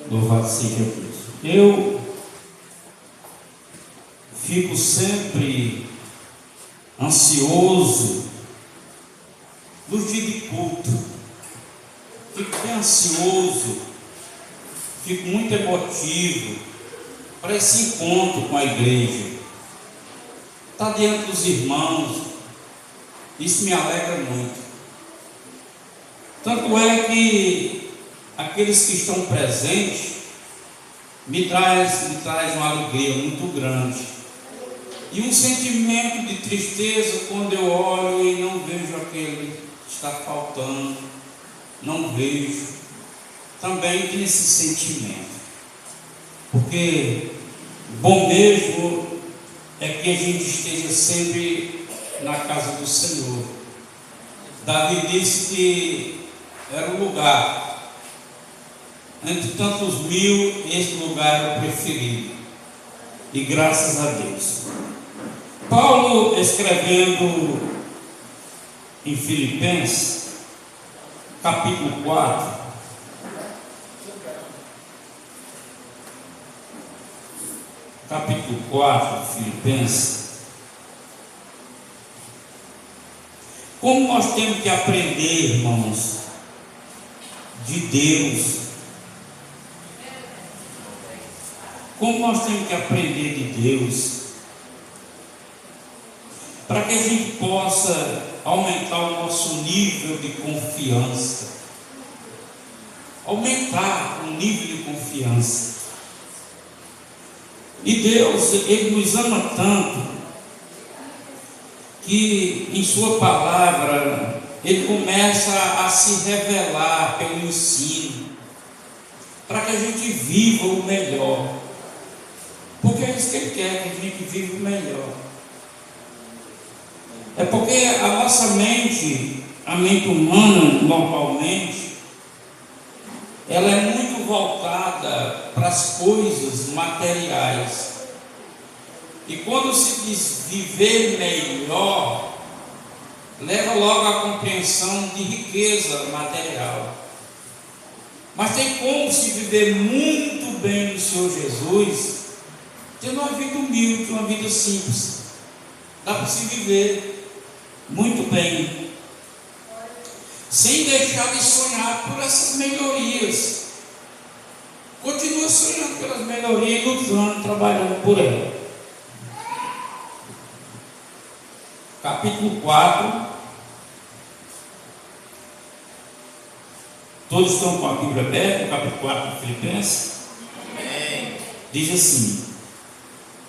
Louvado seja Deus. Eu fico sempre ansioso no dia de culto. Fico bem ansioso, fico muito emotivo para esse encontro com a igreja. Estar diante dos irmãos, isso me alegra muito. Tanto é que aqueles que estão presentes me traz uma alegria muito grande. E um sentimento de tristeza quando eu olho e não vejo aquele que está faltando. Não vejo. Também tem esse sentimento. Porque bom mesmo é que a gente esteja sempre na casa do Senhor. Davi disse que era o lugar. Entre tantos mil, este lugar era o preferido. E graças a Deus. Paulo, escrevendo em Filipenses, capítulo 4, Filipenses, como nós temos que aprender, irmãos, de Deus. Como nós temos que aprender de Deus, para que a gente possa aumentar o nosso nível de confiança. Aumentar o nível de confiança. E Deus, Ele nos ama tanto, que em Sua palavra, Ele começa a se revelar pelo ensino, para que a gente viva o melhor. Porque é isso que Ele quer, que a gente viva o melhor. É porque a nossa mente, a mente humana, normalmente, ela é muito voltada para as coisas materiais. E quando se diz viver melhor, leva logo à compreensão de riqueza material. Mas tem como se viver muito bem no Senhor Jesus, tendo uma vida humilde, uma vida simples. Dá para se viver muito bem, sem deixar de sonhar por essas melhorias. Continua sonhando pelas melhorias, lutando, trabalhando por elas. Capítulo 4. Todos estão com a Bíblia aberta, capítulo 4 de Filipenses. Amém. Diz assim: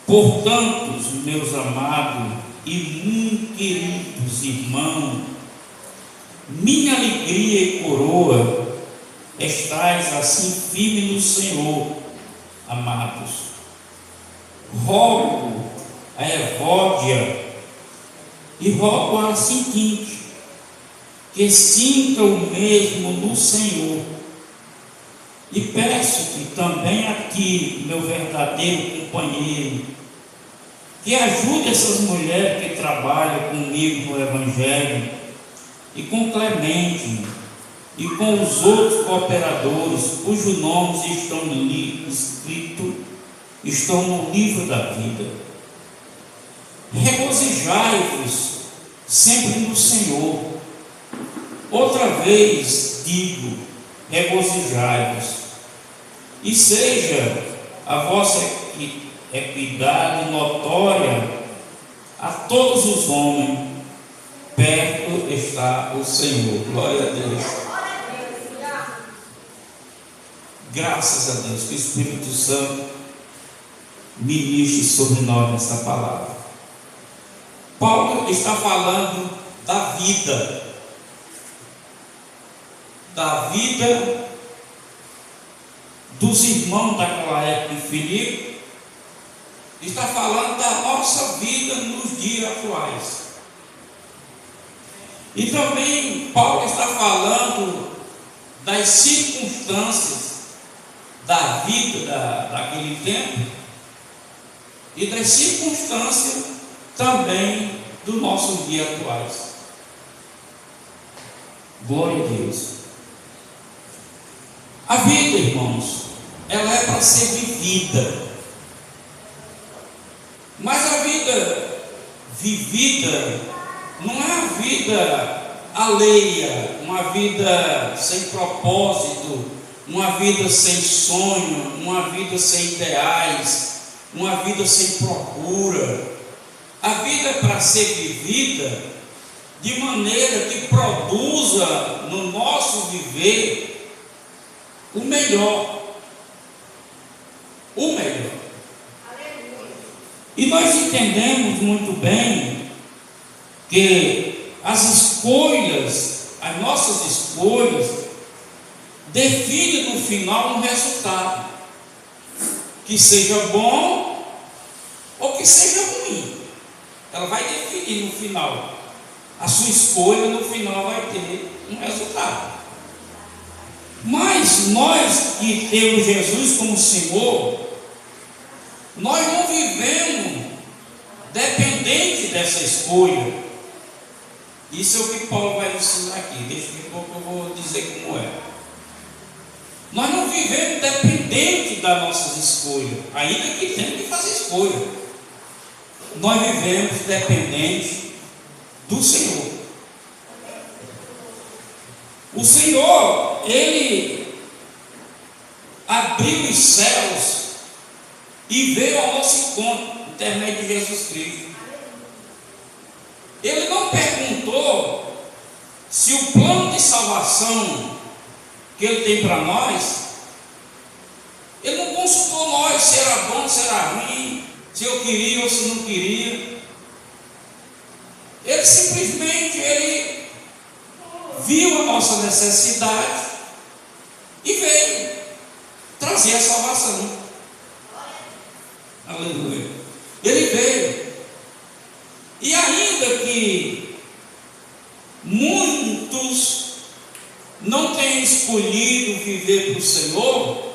portanto, meus amados e muito queridos irmãos, minha alegria e coroa, estais assim firmes no Senhor, amados. Rogo a Evódia e rogo a Sintique que sinta o mesmo no Senhor. E peço-te também aqui, meu verdadeiro companheiro, que ajude essas mulheres que trabalham comigo no Evangelho, e com Clemente, e com os outros cooperadores, cujos nomes estão no livro da vida. Regozijai-vos sempre no Senhor. Outra vez digo, regozijai-vos. E seja a vossa equidade notória a todos os homens. Perto está o Senhor. Glória a Deus. Graças a Deus que o Espírito Santo ministre sobre nós nessa palavra. Paulo está falando da vida dos irmãos daquela época de Filipe. Está falando da nossa vida nos dias atuais. E também Paulo está falando das circunstâncias da vida daquele tempo e das circunstâncias também do nosso dia atuais. Glória a Deus. A vida, irmãos, ela é para ser vivida. Mas a vida vivida não é a vida alheia, uma vida sem propósito, uma vida sem sonho, uma vida sem ideais, uma vida sem procura. A vida é para ser vivida de maneira que produza no nosso viver o melhor. O melhor. E nós entendemos muito bem que as escolhas, as nossas escolhas, definem no final um resultado, que seja bom ou que seja ruim. Ela vai definir no final. A sua escolha no final vai ter um resultado. Mas nós que temos Jesus como Senhor, nós não vivemos dependente dessa escolha. Isso é o que Paulo vai ensinar aqui. Deixa eu pouco eu vou dizer como é. Nós não vivemos dependente das nossas escolhas, ainda que temos que fazer escolha. Nós vivemos dependente do Senhor. O Senhor, Ele abriu os céus e veio ao nosso encontro, por intermédio de Jesus Cristo. Ele não perguntou se o plano de salvação que Ele tem para nós, Ele não consultou nós se era bom, se era ruim, se eu queria ou se não queria. Ele simplesmente viu a nossa necessidade e veio trazer a salvação. Aleluia. Ele veio. E ainda que muitos não tenham escolhido viver para o Senhor,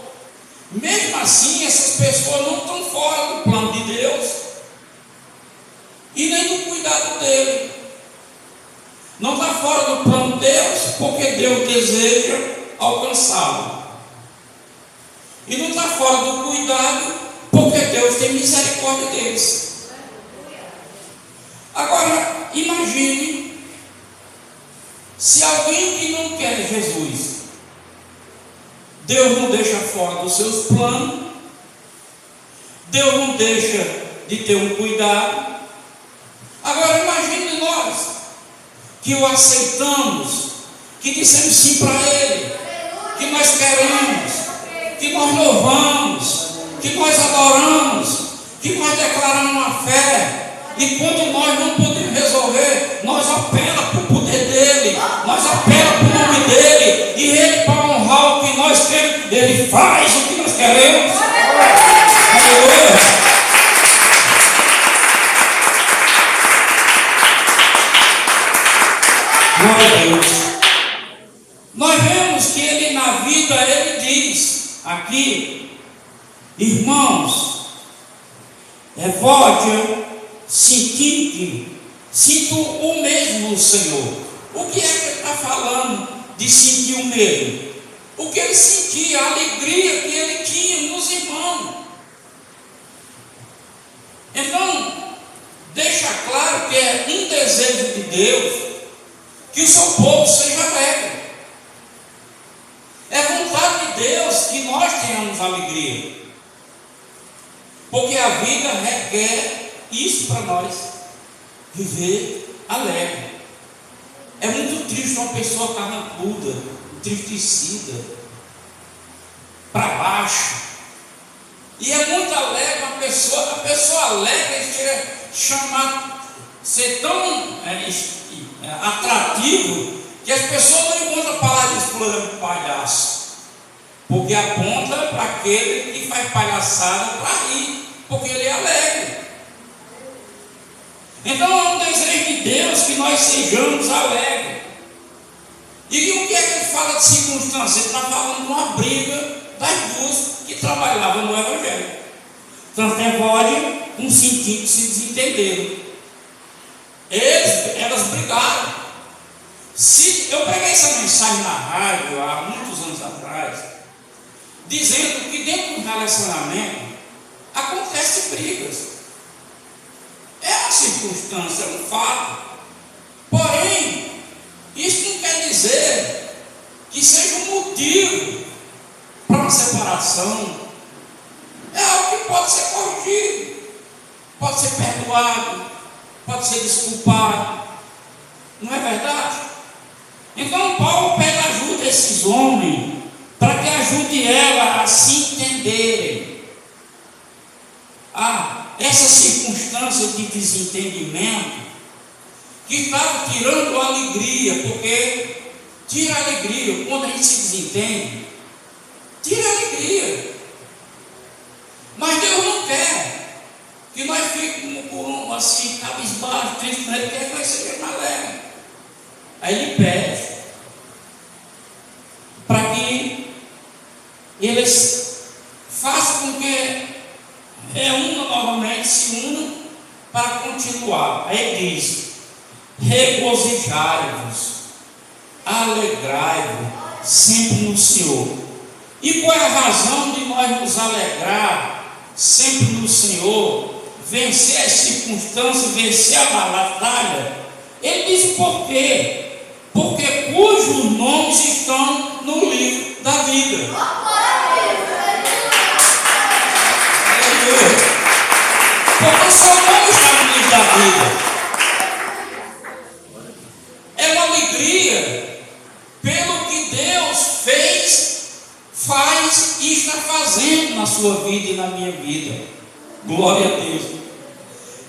mesmo assim essas pessoas não estão fora do plano de Deus e nem do cuidado dele. Não está fora do plano de Deus porque Deus deseja alcançá-lo. E não está fora do cuidado porque Deus tem misericórdia deles. Agora, imagine se alguém que não quer Jesus, Deus não deixa fora dos seus planos, Deus não deixa de ter um cuidado. Agora, imagine nós que o aceitamos, que dissemos sim para Ele, que nós queremos, que nós louvamos, que nós adoramos, que nós declaramos uma fé. E quando nós não podemos resolver, nós apelamos para o poder dele, nós apelamos para o nome dele, e ele, para honrar o que nós queremos, ele faz o que nós queremos. Aleluia! Glória a Deus. Nós vemos que ele na vida, ele diz aqui, irmãos, volte sentindo, sinto o mesmo no Senhor. O que é que ele está falando de sentir o mesmo? O que ele sentia, a alegria que ele tinha nos irmãos. Então, deixa claro que é um desejo de Deus que o seu povo seja alegre. É vontade de Deus que nós tenhamos alegria, porque a vida requer isso para nós, viver alegre. É muito triste uma pessoa carrancuda, entristecida, para baixo. E é muito alegre a pessoa alegre chega ser tão atrativo que as pessoas não encontram a palavra de fulano de palhaço, porque aponta para aquele que faz palhaçada para rir, porque ele é alegre. Então é um desejo de Deus que nós sejamos alegres. E o que é que ele fala de circunstância? Ele está falando de uma briga das duas que trabalhavam no Evangelho. Transtevode com sentido que se desentenderam. Elas brigaram. Eu peguei essa mensagem na rádio há muitos anos atrás, dizendo que dentro relacionamento acontecem brigas. É uma circunstância, é um fato. Porém, isso não quer dizer que seja um motivo para uma separação. É algo que pode ser corrigido, pode ser perdoado, pode ser desculpado. Não é verdade? Então Paulo pede ajuda a esses homens para que ajude ela a se entenderem. Essa circunstância de desentendimento que estava tirando a alegria, porque tira a alegria quando a gente se desentende, tira a alegria. Mas Deus não quer que nós fiquemos por assim, cabisbaixo, triste, Ele quer que nós sejamos alegres. Aí Ele pede para que eles façam com que reúnam novamente, se unam para continuar. Aí Ele diz: regozijai-vos, alegrai-vos sempre no Senhor. E qual é a razão de nós nos alegrar sempre no Senhor, vencer as circunstâncias, vencer a batalha? Ele diz por quê? Porque cujos nomes estão no livro da vida. Porque o seu nome está no livro da vida. É uma alegria pelo que Deus fez, faz e está fazendo na sua vida e na minha vida. Glória a Deus.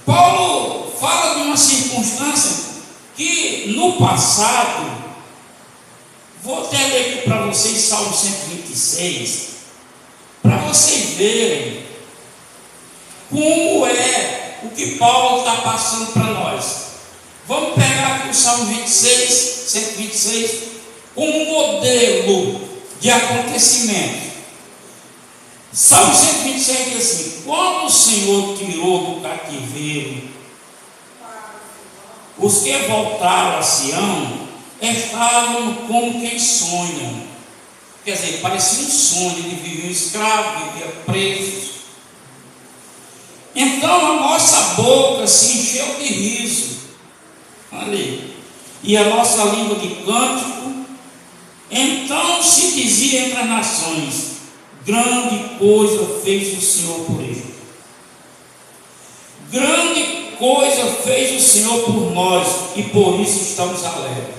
Paulo fala de uma circunstância que no passado, vou até ler aqui para vocês Salmo 126, para vocês verem como é o que Paulo está passando para nós. Vamos pegar aqui o Salmo 126, como modelo de acontecimento. Salmo 126 diz assim: quando o Senhor tirou do cativeiro os que voltaram a Sião, estavam como quem sonha. Quer dizer, parecia um sonho, ele vivia escravo, vivia preso. Então a nossa boca se encheu de riso, ali, e a nossa língua de cântico. Então se dizia entre as nações: grande coisa fez o Senhor por ele. Grande coisa fez o Senhor por nós, e por isso estamos alegres.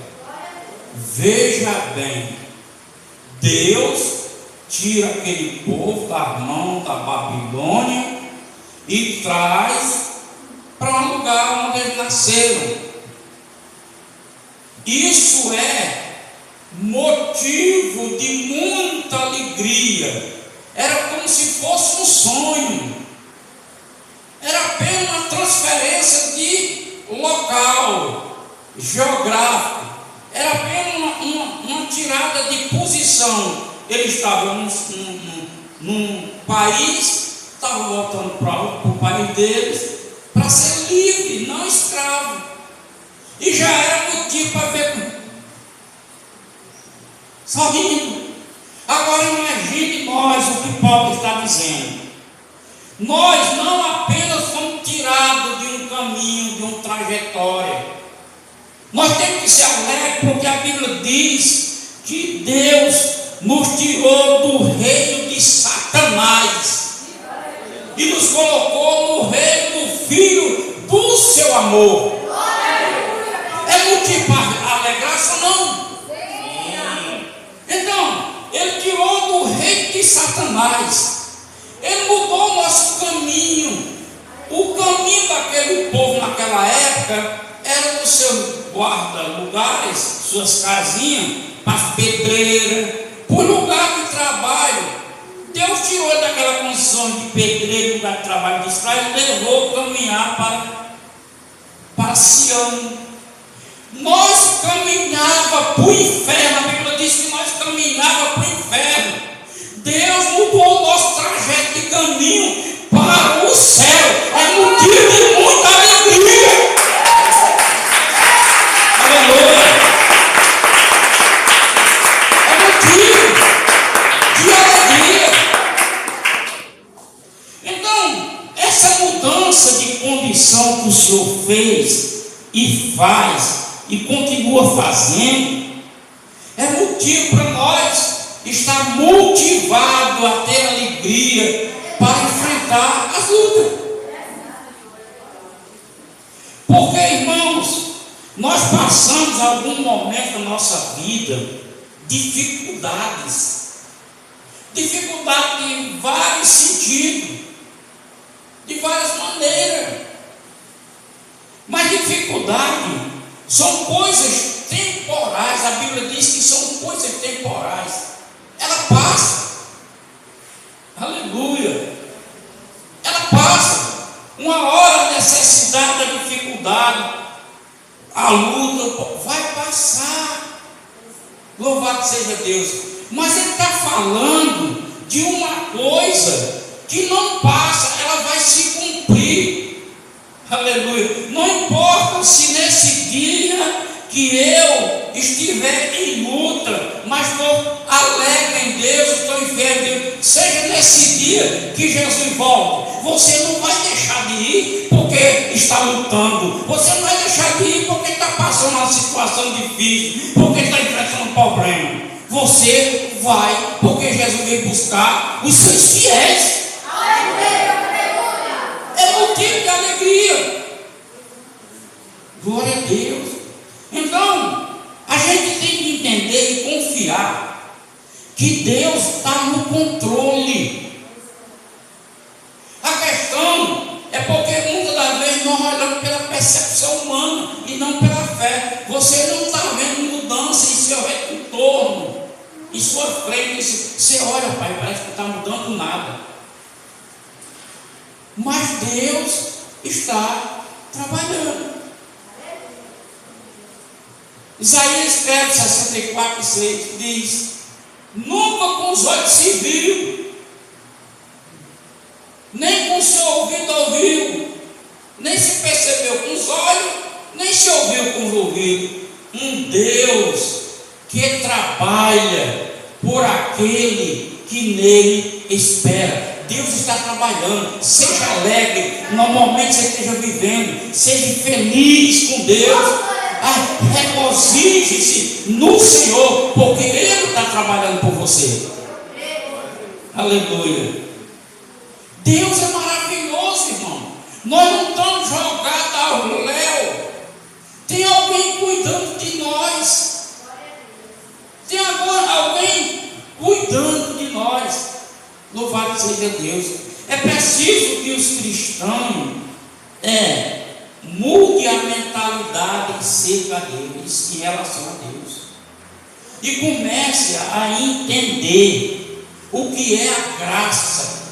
Veja bem, Deus tira aquele povo da mão da Babilônia e traz para um lugar onde eles nasceram. Isso é motivo de muita alegria. Era como se fosse um sonho. Era apenas uma transferência de local geográfico. Era apenas uma tirada de posição. Eles estavam num país, estavam voltando para o país deles, para ser livre, não escravo. E já era motivo para ver sorrindo. Agora imagine nós o que Paulo está dizendo. Nós não apenas fomos tirados de um caminho, de uma trajetória. Nós temos que ser alegres, porque a Bíblia diz que Deus nos tirou do reino de Satanás e nos colocou no reino do Filho do seu amor. É motivo para alegrar-se ou não? Então, Ele tirou do reino de Satanás. Ele mudou o nosso caminho. O caminho daquele povo naquela época era nos seus guarda-lugares, suas casinhas, para as pedreiras, por lugar de trabalho. Deus tirou daquela condição de pedreiro, lugar de trabalho de escravo, e levou a caminhar para Sião. Nós caminhava para o inferno. A Bíblia diz que nós caminhava para o inferno. Deus mudou o nosso trajeto de caminho para o céu. É motivo de muita alegria. Aleluia. É motivo de alegria. Senhor fez e faz e continua fazendo, é motivo para nós estar motivado a ter alegria para enfrentar as lutas. Porque, irmãos, nós passamos algum momento da nossa vida dificuldades em vários sentidos, de várias maneiras. Mas dificuldade são coisas temporais. A Bíblia diz que são coisas temporais. Ela passa. Aleluia. Ela passa. Uma hora a necessidade, a dificuldade, a luta vai passar. Louvado seja Deus. Mas ele está falando de uma coisa que não passa, ela vai se cumprir. Aleluia. Não importa se nesse dia que eu estiver em luta, mas estou alegre em Deus, estou em fé em Deus, seja nesse dia que Jesus volta, você não vai deixar de ir porque está lutando, você não vai deixar de ir porque está passando uma situação difícil, porque está enfrentando um problema. Você vai porque Jesus veio buscar os seus fiéis. É motivo de alegria. Glória a Deus. Então, a gente tem que entender e confiar que Deus está no controle. A questão é porque muitas das vezes nós olhamos pela percepção humana e não pela fé. Você não está vendo mudança em seu entorno, em sua frente. Você olha, pai, parece que não está mudando nada. Mas Deus está trabalhando. Isaías escreve 64:6, diz: nunca com os olhos se viu, nem com o seu ouvido ouviu, nem se percebeu com os olhos, nem se ouviu com os ouvidos, um Deus que trabalha por aquele que nele espera. Deus está trabalhando. Seja alegre no momento que você esteja vivendo, seja feliz com Deus. Regozije-se no Senhor, porque Ele está trabalhando por você. Aleluia. Deus é maravilhoso, irmão. Nós não estamos jogados ao léu. Tem alguém cuidando de nós. Tem agora alguém cuidando de nós. Louvado seja Deus. É preciso que os cristãos mude a mentalidade acerca deles em relação a Deus e comece a entender o que é a graça.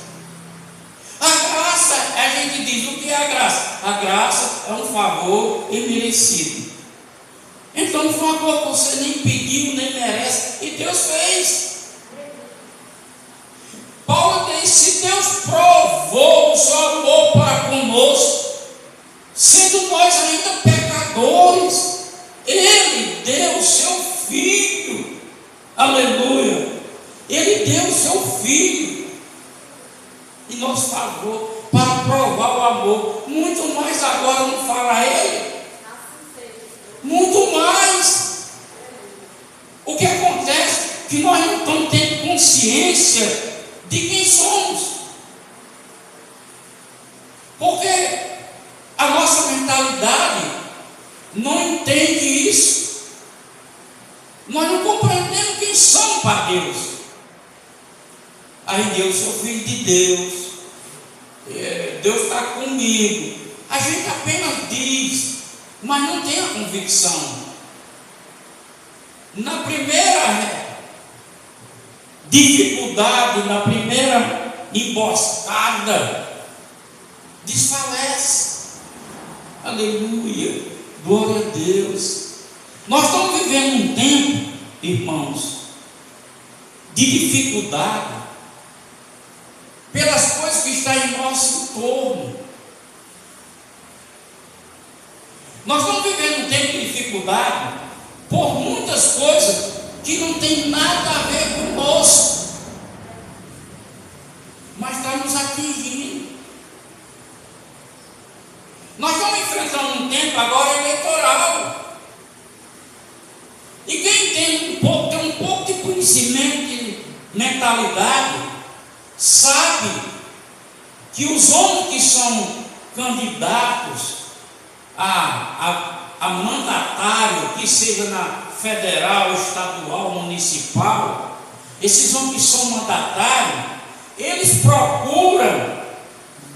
A graça, a gente diz o que é a graça. A graça é um favor imerecido. Então, um favor que você nem pediu, nem merece, e Deus fez. Paulo diz: se Deus provou o seu amor para conosco, sendo nós ainda pecadores, Ele deu o seu Filho. Aleluia. Ele deu o seu Filho em nosso favor para provar o amor. Muito mais agora não fala Ele. Muito mais. O que acontece? Que nós não estamos tendo consciência de quem somos. Porque a nossa mentalidade não entende isso. Nós não compreendemos quem somos para Deus. Aí Deus, sou filho de Deus. Deus está comigo. A gente apenas diz, mas não tem a convicção. Na primeira dificuldade, na primeira emboscada, desfalece. Aleluia, glória a Deus. Nós estamos vivendo um tempo, irmãos, de dificuldade pelas coisas que estão em nosso entorno. Nós estamos vivendo um tempo de dificuldade por muitas coisas que não tem nada a ver conosco, mas está nos atingindo. Nós estamos enfrentando um tempo agora eleitoral. E quem tem um pouco de conhecimento, de mentalidade, sabe que os homens que são candidatos a mandatário, que seja na federal, estadual, municipal, esses homens que são mandatários, eles procuram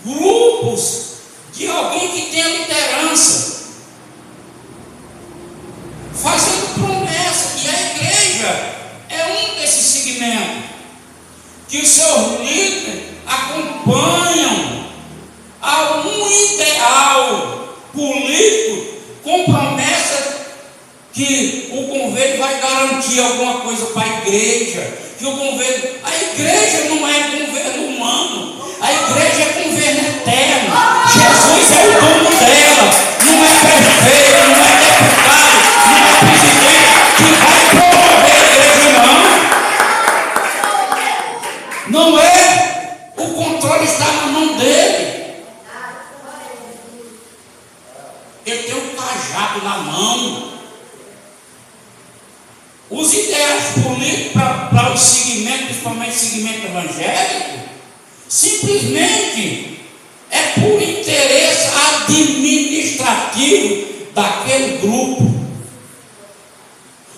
grupos de alguém que tenha liderança, fazendo promessa, e a igreja é um desses segmentos, que os seus líderes acompanham a um ideal político com promessa que o governo vai garantir alguma coisa para a igreja, que a igreja não é governo humano, a igreja é governo eterno. Jesus é o dono dela, não é prefeito, não é deputado, não é presidente que vai promover a igreja, não é, o controle está na mão dele. Ele tem um cajado na mão. Os ideais políticos para o segmento, principalmente o segmento evangélico, simplesmente é por interesse administrativo daquele grupo.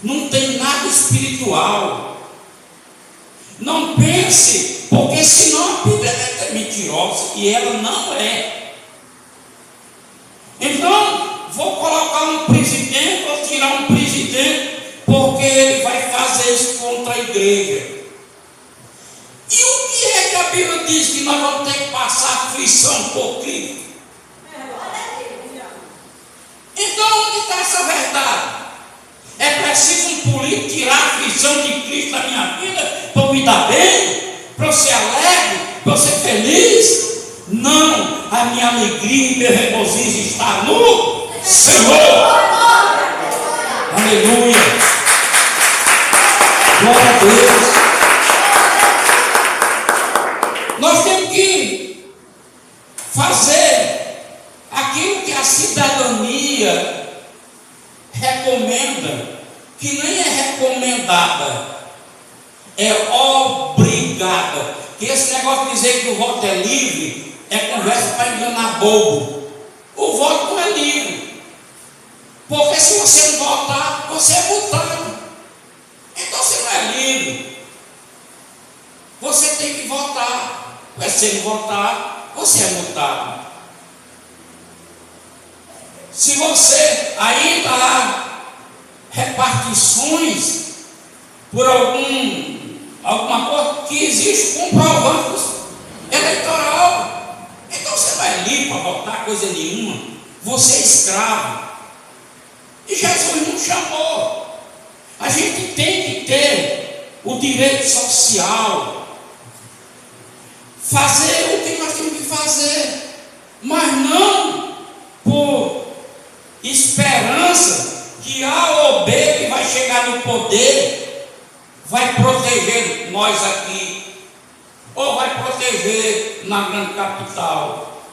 Não tem nada espiritual. Não pense, porque senão a Bíblia é mentirosa, e ela não é. Então, vou colocar um presidente, vou tirar um presidente, porque ele vai fazer isso contra a igreja. E o que é que a Bíblia diz que nós vamos ter que passar aflição por Cristo? Então, onde está essa verdade? É preciso um político tirar a aflição de Cristo da minha vida para eu me dar bem, para eu ser alegre, para eu ser feliz? Não, a minha alegria e meu regozijo está no Senhor. Aleluia. Glória a Deus. Nós temos que fazer aquilo que a cidadania recomenda, que nem é recomendada, é obrigada. Que esse negócio de dizer que o voto é livre é conversa para enganar bobo. O voto não é livre, porque se você não votar, você é multado. Então você não é livre. Você tem que votar. Mas se não votar, você é multado. Se você ainda há repartições por alguma coisa que existe comprovante eleitoral, então você não é livre para votar coisa nenhuma. Você é escravo. E Jesus não chamou. A gente tem que ter o direito social, fazer o que nós temos que fazer, mas não por esperança que A ou B que vai chegar no poder vai proteger nós aqui, ou vai proteger na grande capital.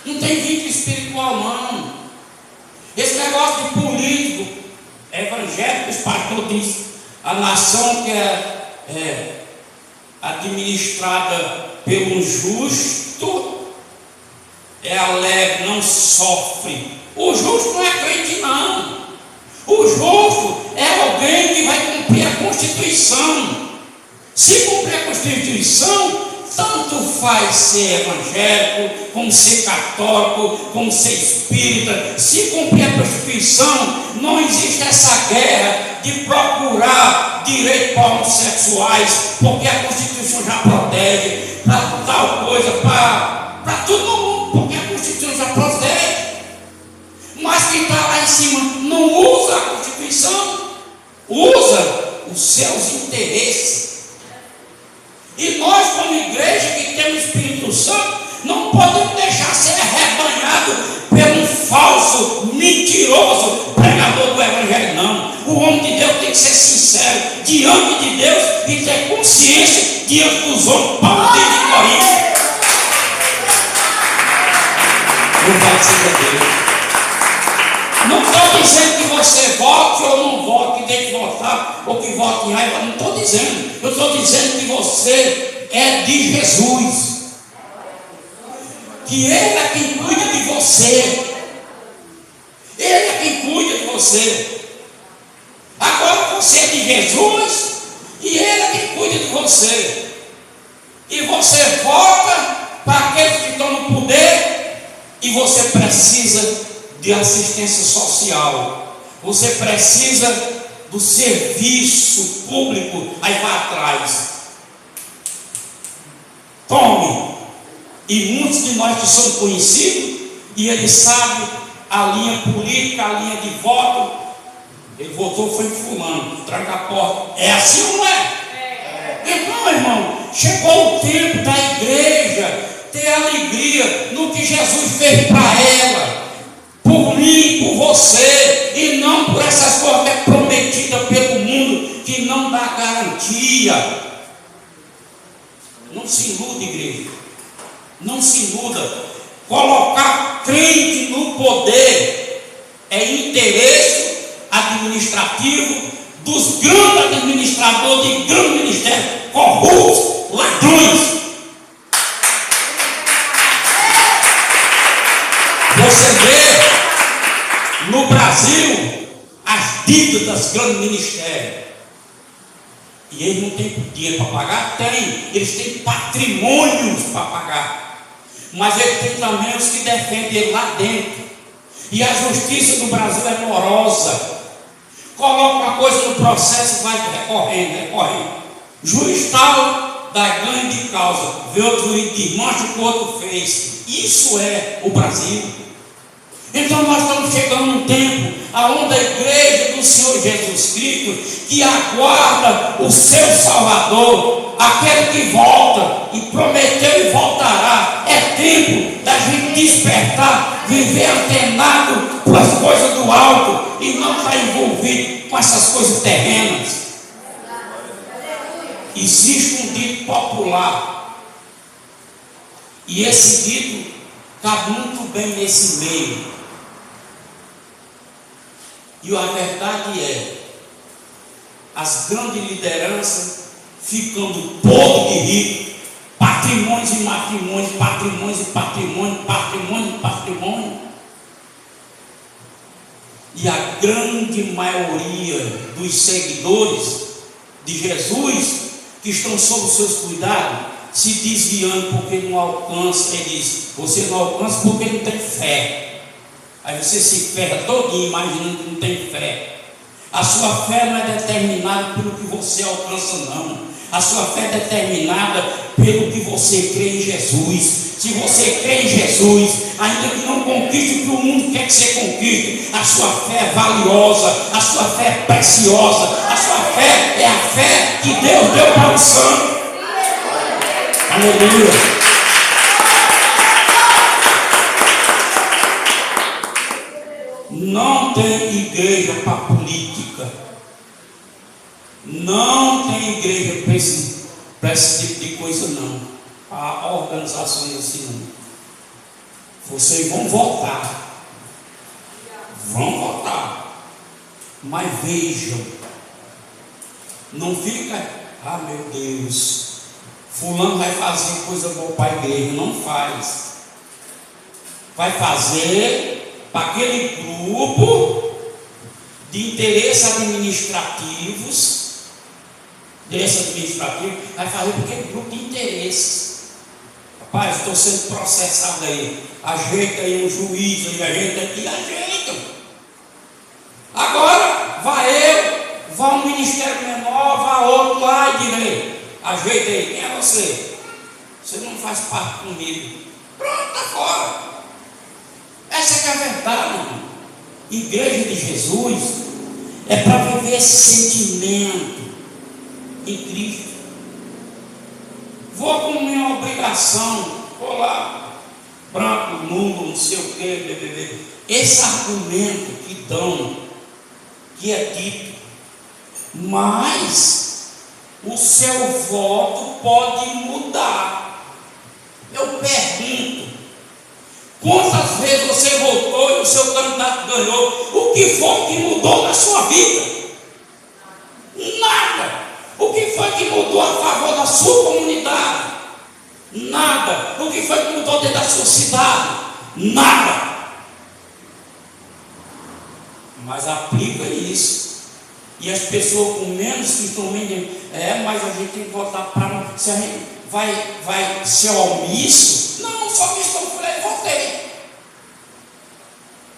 Não tem vínculo espiritual, não. Esse negócio de político evangélico, os pastores dizem, a nação que é administrada pelo justo é alegre, não sofre. O justo não é crente, não. O justo é alguém que vai cumprir a Constituição. Se cumprir a Constituição, tanto faz ser evangélico, como ser católico, como ser espírita. Se cumprir a Constituição, não existe essa guerra de procurar direito para homossexuais, porque a Constituição já protege, para tal coisa, para todo mundo, porque a Constituição já protege. Mas quem está lá em cima não usa a Constituição, usa os seus interesses. E nós, como igreja que temos o Espírito Santo, não podemos deixar ser arrebanhado pelo falso, mentiroso pregador do Evangelho, não. O homem de Deus tem que ser sincero diante de Deus e ter consciência diante dos homens. Paulo diz em Coríntios. Louvado seja Deus. você é de Jesus. Que Ele é quem cuida de você. Ele é quem cuida de você. Agora você é de Jesus e Ele é quem cuida de você. E você volta para aqueles que estão no poder e você precisa de assistência social. Você precisa do serviço público. Aí vai atrás. Tome. E muitos de nós que são conhecidos, e ele sabe a linha política, a linha de voto. Ele votou, foi fulano, tranca a porta. É assim ou não é? Então, irmão, chegou o tempo da igreja ter alegria no que Jesus fez para ela, por mim, por você, e não por essas coisas que é prometida pelo mundo, que não dá garantia. Não se iluda, igreja. Não se iluda. Colocar crente no poder é interesse administrativo dos grandes administradores de grandes ministérios, corruptos, ladrões. Você vê no Brasil as dívidas dos grandes ministérios. E eles não têm dinheiro para pagar? Tem. Eles têm patrimônios para pagar. Mas eles têm também os que defendem ele lá dentro. E a justiça do Brasil é morosa. Coloca uma coisa no processo e vai recorrendo. Juiz tal dá ganho de causa. Vê outro juiz desmancha o que o outro fez. Isso é o Brasil. Então nós estamos chegando num tempo onde a igreja do Senhor Jesus Cristo, que aguarda o seu Salvador, aquele que volta e prometeu e voltará, é tempo da gente despertar, viver antenado para as coisas do alto e não estar envolvido com essas coisas terrenas. Existe um dito popular, e esse dito cabe muito bem nesse meio. E a verdade é, as grandes lideranças ficando podres de rico, patrimônios e matrimônios, patrimônios e patrimônio, patrimônio e patrimônio. E a grande maioria dos seguidores de Jesus, que estão sob os seus cuidados, se desviando porque não alcança. Ele diz: você não alcança porque não tem fé. Aí você se ferra todinho imaginando que não tem fé. A sua fé não é determinada pelo que você alcança, não. A sua fé é determinada pelo que você crê em Jesus. Se você crê em Jesus, ainda que não conquiste o que o mundo quer que você conquiste, a sua fé é valiosa, a sua fé é preciosa, a sua fé é a fé que Deus deu para o santo. Aleluia. Não tem igreja para política. Não tem igreja para esse tipo de coisa, não. Para organizações assim, não. Vocês vão votar. Vão votar. Mas vejam. Não fica, ah meu Deus, fulano vai fazer coisa boa para a igreja. Não faz. Vai fazer para aquele grupo de interesses administrativos. Vai fazer para aquele grupo de interesses. Rapaz, estou sendo processado aí. Ajeita aí o juiz, ajeita aqui, ajeita. Agora, vai um ministério menor, vai outro lá e direito. Ajeita aí, quem é você? Você não faz parte comigo. Pronto, está fora. Essa que é a verdade, irmão. Igreja de Jesus é para viver esse sentimento em Cristo. Vou com minha obrigação, vou lá, branco, nulo, não sei o que, esse argumento que dão, que é dito, mas o seu voto pode mudar. Eu pergunto: quantas vezes você votou e o seu candidato ganhou? O que foi que mudou na sua vida? Nada. O que foi que mudou a favor da sua comunidade? O que foi que mudou dentro da sua cidade? Nada. Mas aplica isso. E as pessoas com menos que estão vendendo, mas a gente tem que votar para. Se a gente vai ser omisso? Não, só que estou por aí, votei.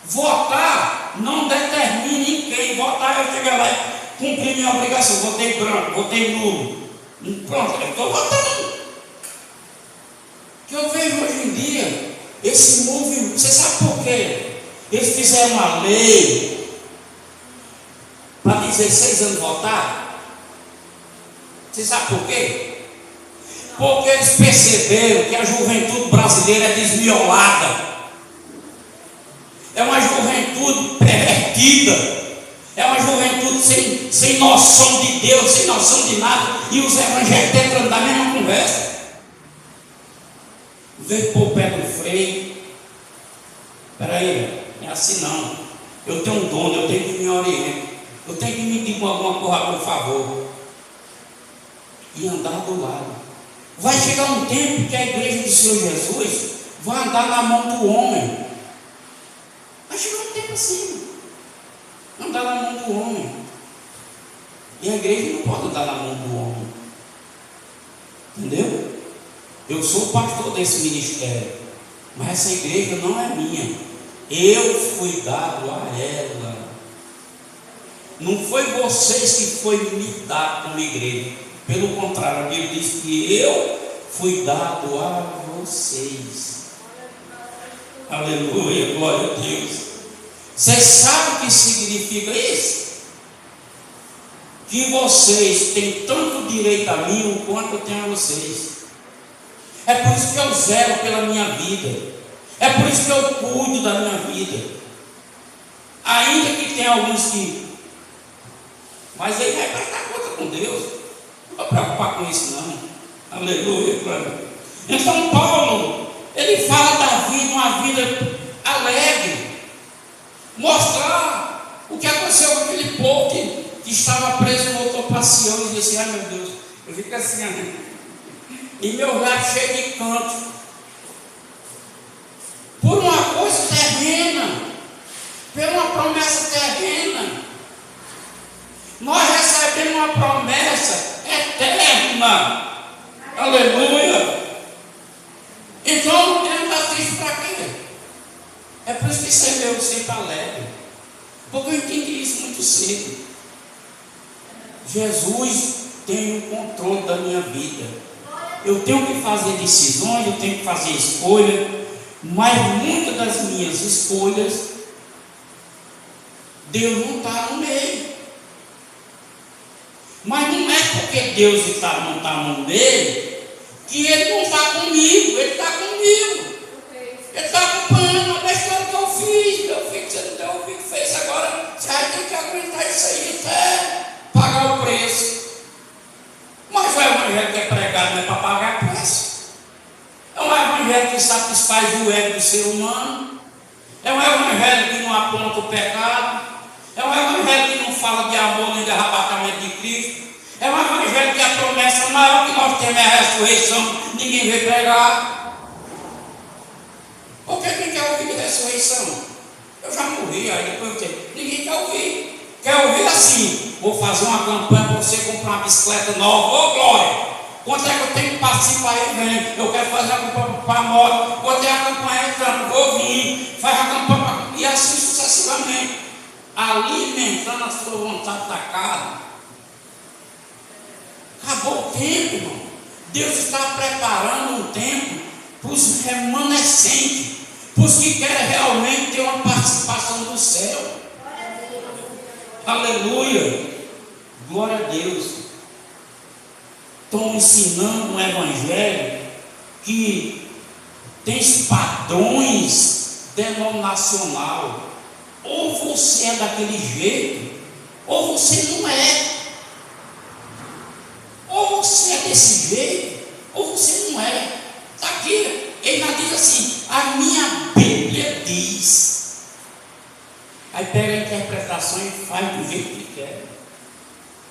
Votar não determina em quem. Votar, eu chegar lá e cumprir minha obrigação. Votei branco, votei nulo. Pronto, eu estou votando. O que eu vejo hoje em dia, esse movimento, você sabe por quê? Eles fizeram uma lei para 16 anos votar. Você sabe por quê? Porque eles perceberam que a juventude brasileira é desmiolada. É uma juventude pervertida. É uma juventude sem noção de Deus, sem noção de nada. E os evangélicos entrando na mesma conversa. Vem pôr o pé no freio. Espera aí, não é assim não. Eu tenho um dono, eu tenho que me orientar. Eu tenho que me dizer alguma coisa, por favor. E andar do lado. Vai chegar um tempo que a igreja do Senhor Jesus vai andar na mão do homem. Vai chegar um tempo assim. Andar na mão do homem. E a igreja não pode andar na mão do homem. Entendeu? Eu sou o pastor desse ministério. Mas essa igreja não é minha. Eu fui dado a ela. Não foi vocês que foi me dado como igreja. Pelo contrário, a Bíblia diz que eu fui dado a vocês. Aleluia, glória a Deus. Vocês sabem o que significa isso? Que vocês têm tanto direito a mim quanto eu tenho a vocês. É por isso que eu zelo pela minha vida. É por isso que eu cuido da minha vida. Ainda que tenha alguns que... Mas ele vai prestar conta com Deus. Não vou preocupar com isso não. Aleluia. Então Paulo, ele fala da vida, uma vida alegre. Mostrar o que aconteceu com aquele povo que estava preso e voltou para Sião e disse: ai meu Deus, eu fico assim, e meu lábio cheio de canto. Por uma coisa terrena, por uma promessa terrena. Nós recebemos uma promessa eterna. Aleluia. Então, ele está triste para quê? É por isso que você vê eu sempre alegre. Porque eu entendi isso muito cedo. Jesus tem o controle da minha vida. Eu tenho que fazer decisões, eu tenho que fazer escolha. Mas muitas das minhas escolhas, Deus não está no meio. Mas não é porque Deus não está no meio que Ele não está comigo. Ele está comigo. Ele está acompanhando a besteira que eu fiz. Meu filho, você não tem ouvido que fez agora. Você vai ter que aguentar isso aí até pagar o preço. Mas o evangelho que é pregado não é para pagar preço. É um evangelho que satisfaz o ego do ser humano. É um evangelho que não aponta o pecado. É um evangelho que não fala de amor nem de arrebatamento de Cristo. É um evangelho que a promessa maior que nós temos é a ressurreição. Ninguém veio pregar. Porque quem quer ouvir de ressurreição? Eu já morri, aí depois eu tenho. Ninguém quer ouvir. Quer ouvir assim? Vou fazer uma campanha para você comprar uma bicicleta nova. Ô glória! Quanto é que eu tenho que participar aí? Vem. Eu quero fazer a campanha para a moto. Quanto é a campanha entrando? Vou vir. Faz a campanha e assim sucessivamente. Alimentando a sua vontade da carne. Acabou o tempo, irmão. Deus está preparando um tempo para os remanescentes, para os que querem realmente ter uma participação do céu. Aleluia. Glória a Deus. Estão ensinando um evangelho que tem padrões denominacional. Ou você é daquele jeito, ou você não é. Ou você é desse jeito, ou você não é. Está aqui, ele já diz assim: a minha Bíblia diz. Aí pega a interpretação e faz do jeito que quer.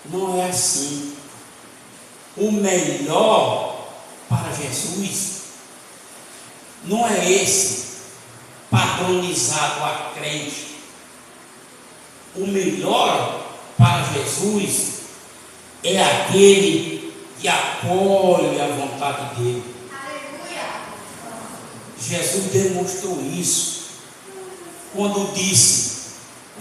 Não é assim. O melhor para Jesus não é esse padronizado a crente. O melhor para Jesus é aquele que acolhe a vontade dele. Jesus demonstrou isso quando disse: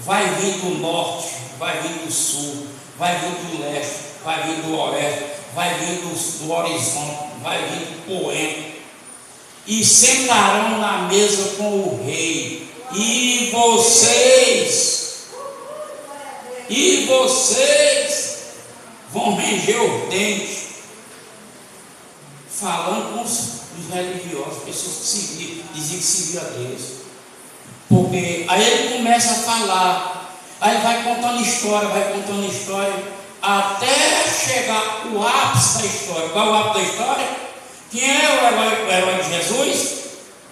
vai vir do norte, vai vir do sul, vai vir do leste, vai vir do oeste, vai vir do horizonte, vai vir do poente, e sentarão na mesa com o rei, e vocês vão ranger os dentes, falando com os religiosos, pessoas que diziam que seguiam a Deus. Porque aí ele começa a falar, aí vai contando história, até chegar o ápice da história. Qual é o ápice da história? Quem é o herói de Jesus?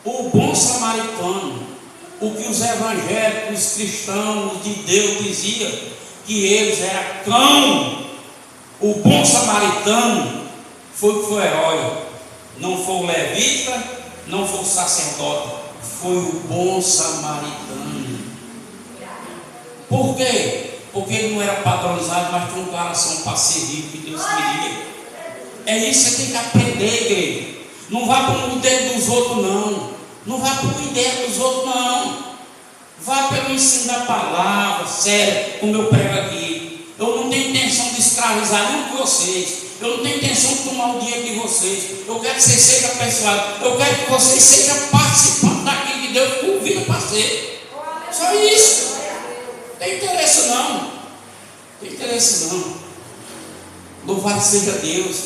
O bom samaritano. O que os evangélicos, os cristãos de Deus diziam, que eles eram cão. O bom samaritano foi o herói. Não foi o levita, não foi o sacerdote, foi o bom samaritano. Por quê? Porque ele não era padronizado, mas tinha um coração para servir que Deus queria. É isso que você tem que aprender, igreja. Não vá para o dedo dos outros, não. Não vá para o ideia dos outros, não. Vá pelo ensino da palavra, sério, como eu prego aqui. Eu não tenho intenção de escravizar nenhum de vocês. Eu não tenho intenção de tomar o dinheiro de vocês. Eu quero que vocês sejam abençoados. Eu quero que vocês sejam participantes daquilo que Deus convida para ser. Só isso. Não tem interesse não. Tem interesse não. Louvado seja Deus.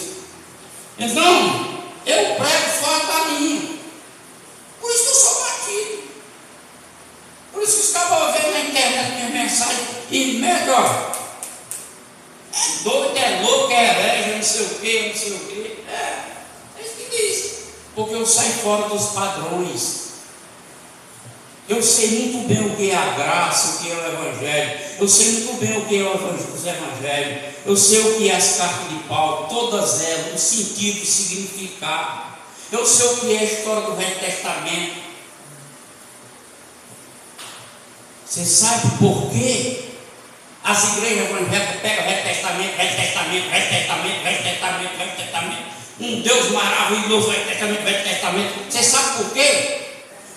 Então, eu prego fora da linha. Por isso que eu sou batido. Por isso que os cabos veem na internet minha mensagem e melhor. É doido, é louco, é herege, não sei o que. É isso que diz. Porque eu saio fora dos padrões. Eu sei muito bem o que é a graça, o que é o evangelho. Eu sei muito bem o que é os evangelhos. Eu sei o que é as cartas de Paulo, todas elas, o sentido, o significado. Eu sei o que é a história do Velho Testamento. Você sabe por quê? As igrejas evangélicas pegam Velho Testamento. Um Deus maravilhoso, Velho Testamento. Você sabe por quê?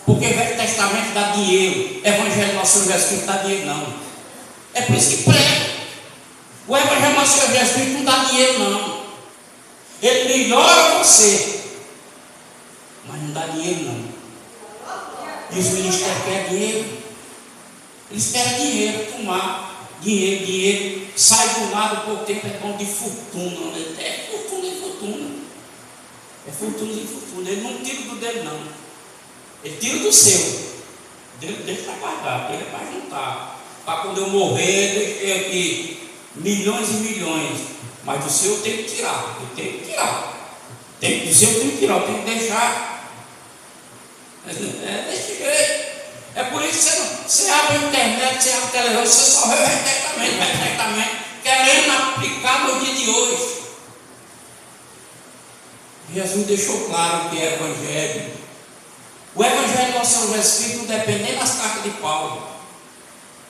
Porque Velho Testamento dá dinheiro. Evangelho do nosso Senhor Jesus Cristo não dá dinheiro, não. É por isso que prega. O Evangelho do nosso Senhor Jesus Cristo não dá dinheiro, não. Ele melhora você, mas não dá dinheiro, não. E os ministérios querem dinheiro. Eles querem dinheiro, tomar. Dinheiro, sai do lado por tempo, é bom de fortuna. É fortuna. É fortuna. Ele não tira do dele, não. Ele tira do seu. Dele está guardado, dele é para juntar. Para quando eu morrer, deixei aqui milhões e milhões. Mas do seu eu tenho que tirar. Do seu eu tenho que tirar, eu tenho que deixar. É desse jeito. É por isso que você abre a internet, você abre a televisão, você só vê o Velho Testamento, querendo aplicar no dia de hoje. Jesus deixou claro que é evangelho. O evangelho do nosso Senhor Jesus Cristo não depende nem das cartas de Paulo.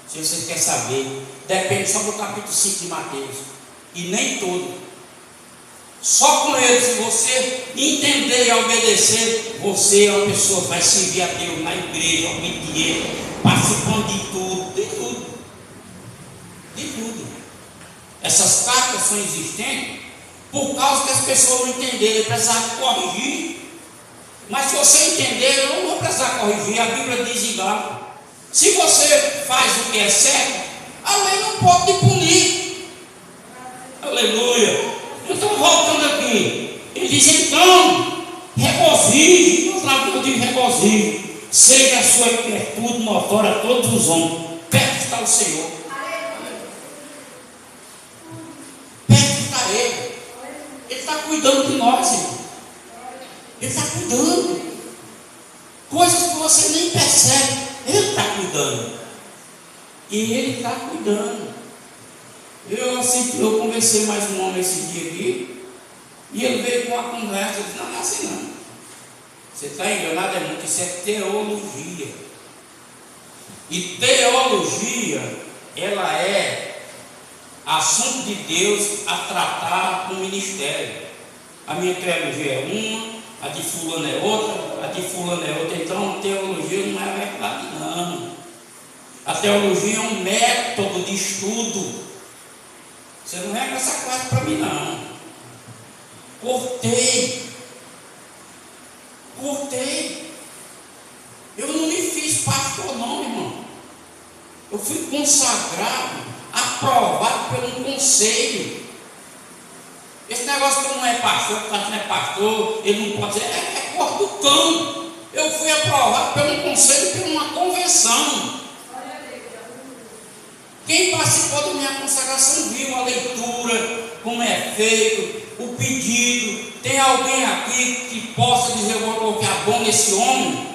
Se você quer saber, depende só do capítulo 5 de Mateus. E nem todo. Só com ele, se você entender e obedecer, você é uma pessoa que vai servir a Deus na igreja, obediente, participando de tudo. Essas cartas são existentes por causa que as pessoas não entenderam e precisavam corrigir. Mas se você entender, eu não vou precisar corrigir. A Bíblia diz igual. Se você faz o que é certo, a lei não pode te punir. Aleluia. Então, voltando aqui, ele diz: então, regozije, outra vez diz regozije, seja a sua virtude notória a todos os homens. Perto está o Senhor, perto está Ele está cuidando de nós, irmão. Ele está cuidando, coisas que você nem percebe, Ele está cuidando, e Ele está cuidando. Eu conversei mais um homem esse dia aqui, e ele veio com uma conversa. Eu disse: não é assim não. Você está enganado, é muito. Isso é teologia. E teologia, ela é assunto de Deus a tratar com o ministério. A minha teologia é uma, a de fulano é outra, a de fulano é outra. Então, teologia não é verdade, não. A teologia é um método de estudo. Você não rega essa coisa para mim, não. Cortei. Eu não me fiz pastor, não, irmão. Eu fui consagrado, aprovado por um conselho. Esse negócio que não é pastor, que não é pastor, ele não pode dizer, é cor do cão. Eu fui aprovado por um conselho, por uma convenção. Quem participou da minha consagração viu a leitura, como é feito, o pedido. Tem alguém aqui que possa dizer, eu vou colocar bom nesse homem?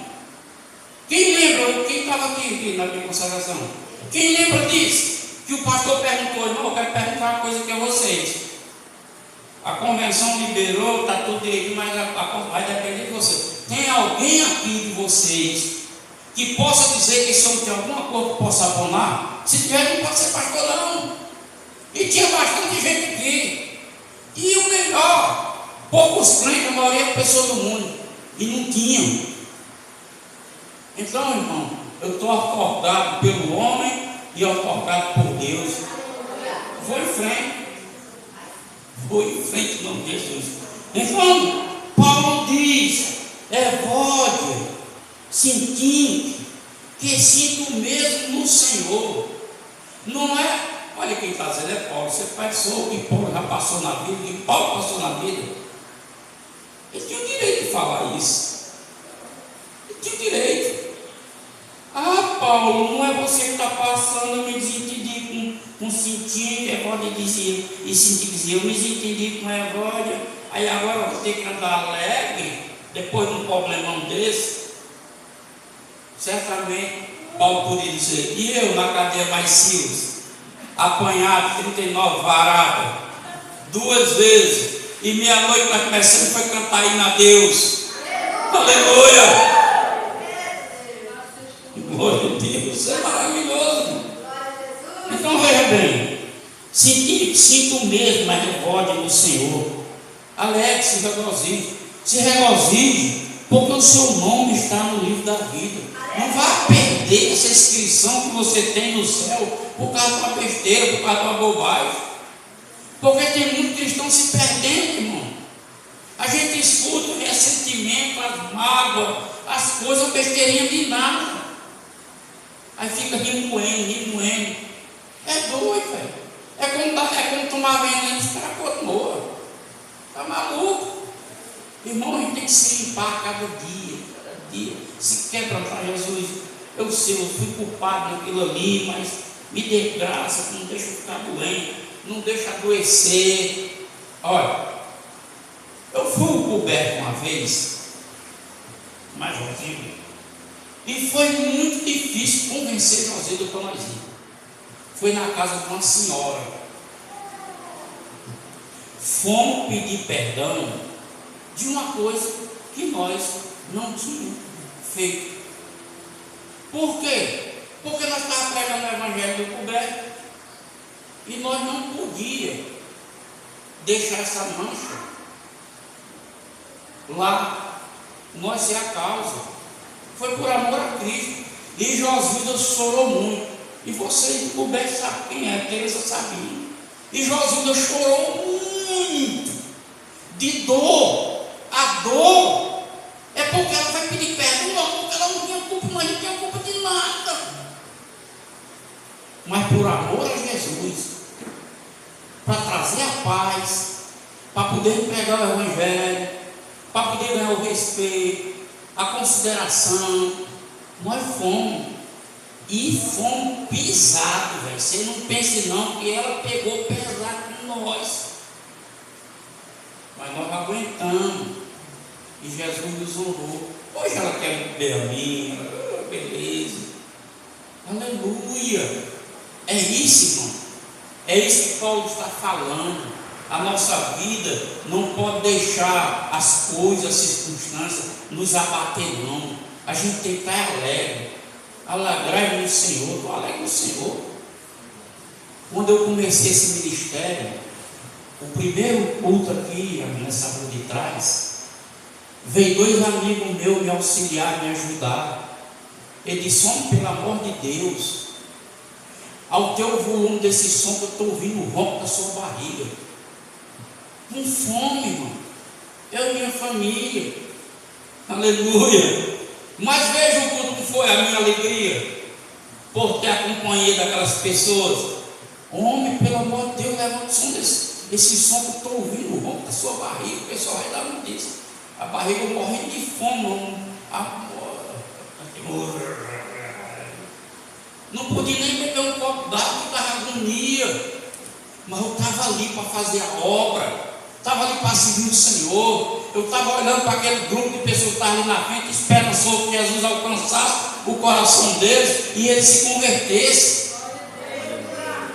Quem lembra? Quem estava aqui na minha consagração? Quem lembra disso? Que o pastor perguntou, irmão, eu quero perguntar uma coisa aqui a vocês. A convenção liberou, está tudo direitinho, mas vai depender de você. Tem alguém aqui de vocês que possa dizer que esse homem tem alguma coisa que possa abonar? Se tiver, não pode ser pastor, não. E tinha bastante gente aqui. E o melhor, poucos crentes, a maioria é pessoas do mundo. E não tinham. Então, irmão, eu estou acordado pelo homem e acordado por Deus. Vou em frente. Vou em frente, em nome de Jesus. Então, Paulo diz, Evódia, sentindo que sinto mesmo no Senhor. Não é, olha quem está dizendo é Paulo. Você pensou que Paulo já passou na vida, que Paulo passou na vida. Ele tinha o direito de falar isso. Ele tinha o direito. Ah, Paulo, não é você que está passando, eu me desentendi com sentindo, Evódia dizia, e sentindo dizia, eu me desentendi com Evódia, aí agora eu vou ter que andar alegre, depois de um problemão desse. Certamente, Paulo poderia dizer, e eu na cadeia mais Silas, apanhado 39 varadas, 2 vezes, e meia-noite nós começamos a cantar hino a Deus. Aleluia! Glória a Deus, isso é maravilhoso. Então veja bem, sinto mesmo a revolta do Senhor. Alegre-se, se regozije, porque o seu nome está no livro da vida. Não vá perder essa inscrição que você tem no céu por causa de uma besteira, por causa de uma bobagem. Porque tem muitos cristãos se perdendo, irmão. A gente escuta o ressentimento, as mágoas, as coisas besteirinhas de nada. Aí fica remoendo. É doido, velho. É como tomar veneno de craconoa. Está maluco? Irmão, a gente tem que se limpar cada dia. Se quebrantar, Jesus. Eu sei, eu fui culpado naquilo ali, mas me dê graça, não deixa eu ficar doente, não deixa adoecer. Olha, eu fui coberto uma vez, mais Josinho. E foi muito difícil convencer José do Tomazinho. Foi na casa de uma senhora. Fomos pedir perdão de uma coisa que nós não tínhamos feito. Por quê? Porque nós estávamos pregando o evangelho do coberto e nós não podíamos deixar essa mancha lá. Nós é a causa. Foi por amor a Cristo. E José chorou muito. E vocês do coberto sabem quem é, Teresa sabia. E José chorou muito de dor. A dor é porque ela vai pedir perdão, porque ela não tinha culpa, nós não tinha culpa de nada. Mas por amor a Jesus, para trazer a paz, para poder pregar o evangelho, para poder ganhar o respeito, a consideração, nós fomos. E fomos pisados, velho. Você não pense não que ela pegou pesado com nós. Mas nós aguentamos. E Jesus nos honrou. Hoje ela quer ver a mim. Beleza. Aleluia. É isso, irmão. É isso que Paulo está falando. A nossa vida não pode deixar as coisas, as circunstâncias nos abater, não. A gente tem que estar alegre. Alegrai no Senhor, estou alegre no Senhor. Quando eu comecei esse ministério, o primeiro culto aqui, nessa rua de trás, veio 2 amigos meus me auxiliar, me ajudar. Ele disse: homem, pelo amor de Deus, ao teu volume desse som que eu estou ouvindo o ronco da sua barriga, com fome, irmão, eu e minha família, aleluia. Mas veja o quanto foi a minha alegria por ter a companhia daquelas pessoas. Homem, pelo amor de Deus, levanta o som desse som que eu estou ouvindo o ronco da sua barriga. O pessoal vai dar um disso, a barriga morrendo de fome, não podia nem beber um copo d'água, que estava agonia. Mas eu estava ali para fazer a obra, estava ali para servir o Senhor. Eu estava olhando para aquele grupo de pessoas que estavam ali na frente, esperando que Jesus alcançasse o coração deles e eles se convertessem.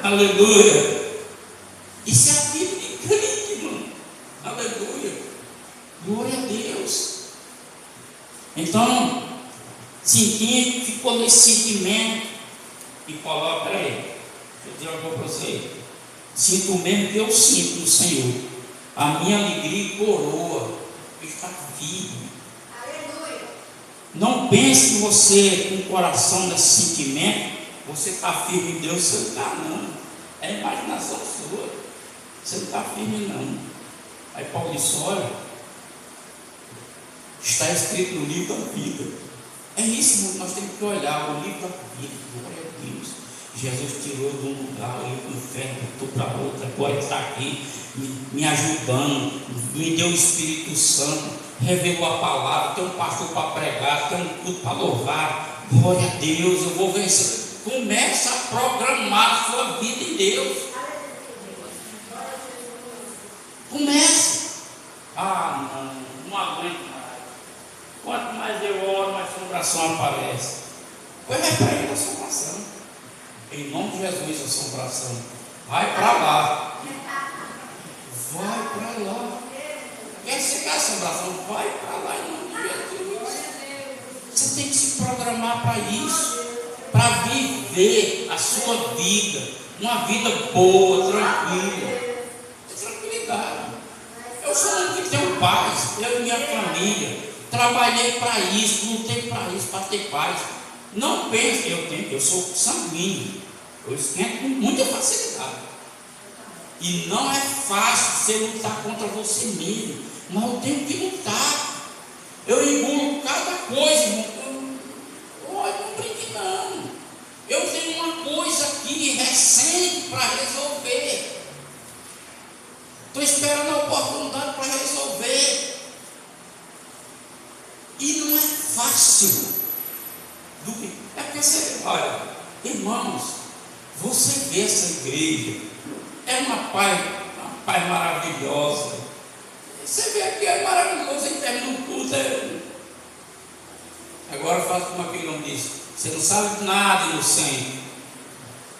Aleluia. Isso é a vida de crente, irmão. Aleluia. Glória a Deus. Então, ficou nesse sentimento. E coloca aí, eu digo algo para você. Sinto o mesmo que eu sinto no Senhor. A minha alegria e coroa está firme. Aleluia. Não pense que você, com o coração nesse sentimento, você está firme em Deus. Você não está, não. É imaginação sua. Você não está firme, não. Aí Paulo disse: olha, está escrito no livro da vida. É isso que nós temos que olhar, o livro da vida. Glória a Deus. Jesus tirou de um lugar, eu para o inferno, botou para outro, agora está aqui, me ajudando, me deu o Espírito Santo, revelou a palavra, tem um pastor para pregar, tem um culto para louvar. Glória a Deus, eu vou vencer. Começa a programar a sua vida em Deus. Comece. Não aguento mais. Quanto mais eu oro, mais assombração aparece. Pois vai para ele a assombração. Em nome de Jesus, assombração. Vai para lá. Vai para lá. Quer chegar a assombração? Vai para lá em nome de Jesus. Você tem que se programar para isso. Para viver a sua vida. Uma vida boa, tranquila. Tranquilidade. Eu sou um que tenho paz. Eu e minha família. Trabalhei para isso, lutei para isso, para ter paz. Não pense que eu sou sanguíneo. Eu esquento com muita facilidade. E não é fácil você lutar contra você mesmo. Mas eu tenho que lutar. Eu engulo cada coisa, irmão. Olha, não brinque não. Eu tenho uma coisa aqui recente para resolver. Estou esperando a oportunidade para resolver. E não é fácil. É porque você, olha, irmãos, você vê essa igreja, é uma paz maravilhosa. Você vê aqui, é maravilhoso, em termos do culto. Agora faz como aquele homem disse: você não sabe de nada, inocente.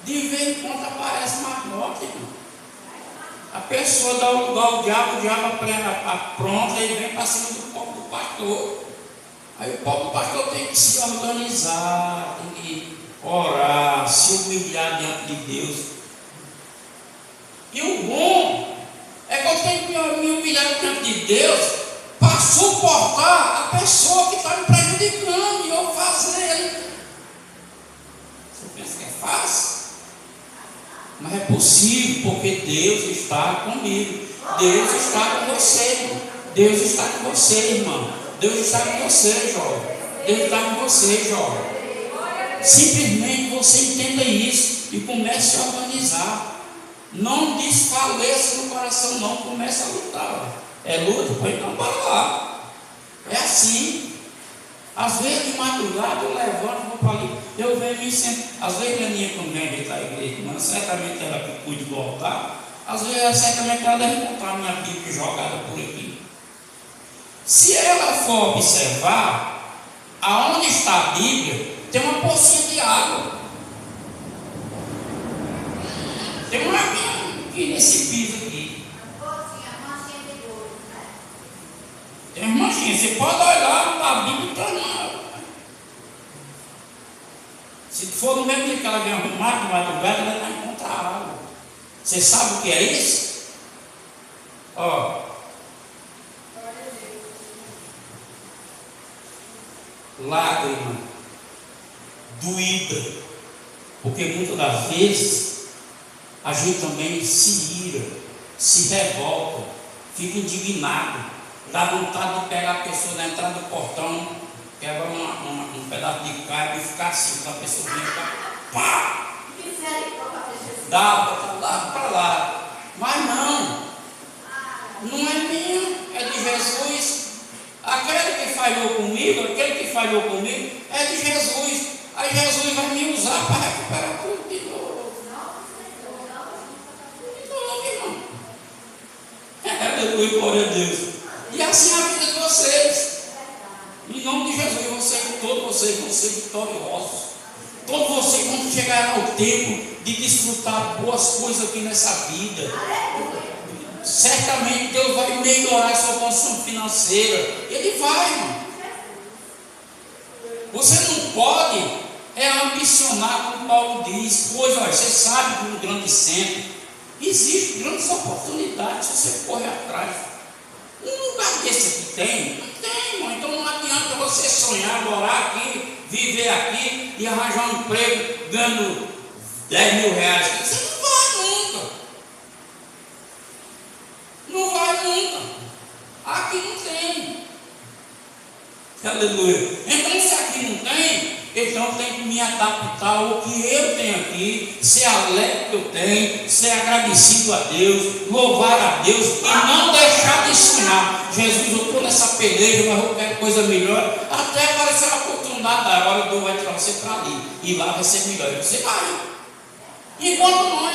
De vez em quando aparece uma morte, irmão. A pessoa dá o lugar ao diabo, o diabo apronta e vem para cima do povo do pastor. Aí o povo do pastor tem que se organizar, tem que orar, se humilhar diante de Deus. E o bom é que eu tenho que me humilhar diante de Deus para suportar a pessoa que está me prejudicando e eu fazer. Você pensa que é fácil? Mas é possível, porque Deus está comigo. Deus está com você, irmão. Deus está com você, irmão. Deus está com você, jovem. Deus está com você, jovem. Simplesmente você entenda isso e comece a organizar. Não desfaleça no coração, não. Comece a lutar. É luta? Pois então bora lá. É assim. Às vezes de madrugada eu levanto, vou para ali. Eu venho e sempre. Às vezes a minha também da igreja, mas certamente ela que cuide do altar. Às vezes certamente ela deve encontrar a minha Bíblia jogada por aqui. Se ela for observar, aonde está a Bíblia, tem uma pocinha de água. Tem uma água aqui nesse piso aqui. tem. Você pode olhar na Bíblia e tá não. Se for no mesmo dia que ela vem arrumar, de madrugada, ela vai encontrar água. Você sabe o que é isso? Ó. Lágrima. Doída. Porque muitas das vezes a gente também se ira, se revolta, fica indignado, dá vontade de pegar a pessoa na entrada do portão, quebra um pedaço de carne e ficar assim, a pessoa vem cá, pá! Dá para lá. Mas não é minha, é de Jesus. Aquele que falhou comigo é de Jesus. Aí Jesus vai me usar para recuperar tudo de novo. Irmão. Aleluia, glória a Deus. E assim é a vida de vocês. Em nome de Jesus, todos vocês vão ser vitoriosos. Todos vocês vão chegar ao tempo de desfrutar boas coisas aqui nessa vida. Certamente Deus vai melhorar a sua condição financeira. Ele vai, irmão. Você não pode ambicionar, como Paulo diz. Pois, olha, você sabe que no grande centro existem grandes oportunidades se você correr atrás. Um lugar desse aqui tem? Não tem, irmão. Então não adianta você sonhar, morar aqui, viver aqui e arranjar um emprego ganhando 10 mil reais. Você não vai nunca. Não vai nunca. Aqui não tem. Aleluia. Então, se aqui não tem, então eu tenho que me adaptar ao que eu tenho aqui, ser alegre que eu tenho, ser agradecido a Deus, louvar a Deus e não deixar de sonhar. Jesus, eu estou nessa peleja, mas eu quero coisa melhor. Até aparecer a oportunidade da hora, Deus vai tirar você para ali. E lá vai ser melhor. E você vai. Enquanto não,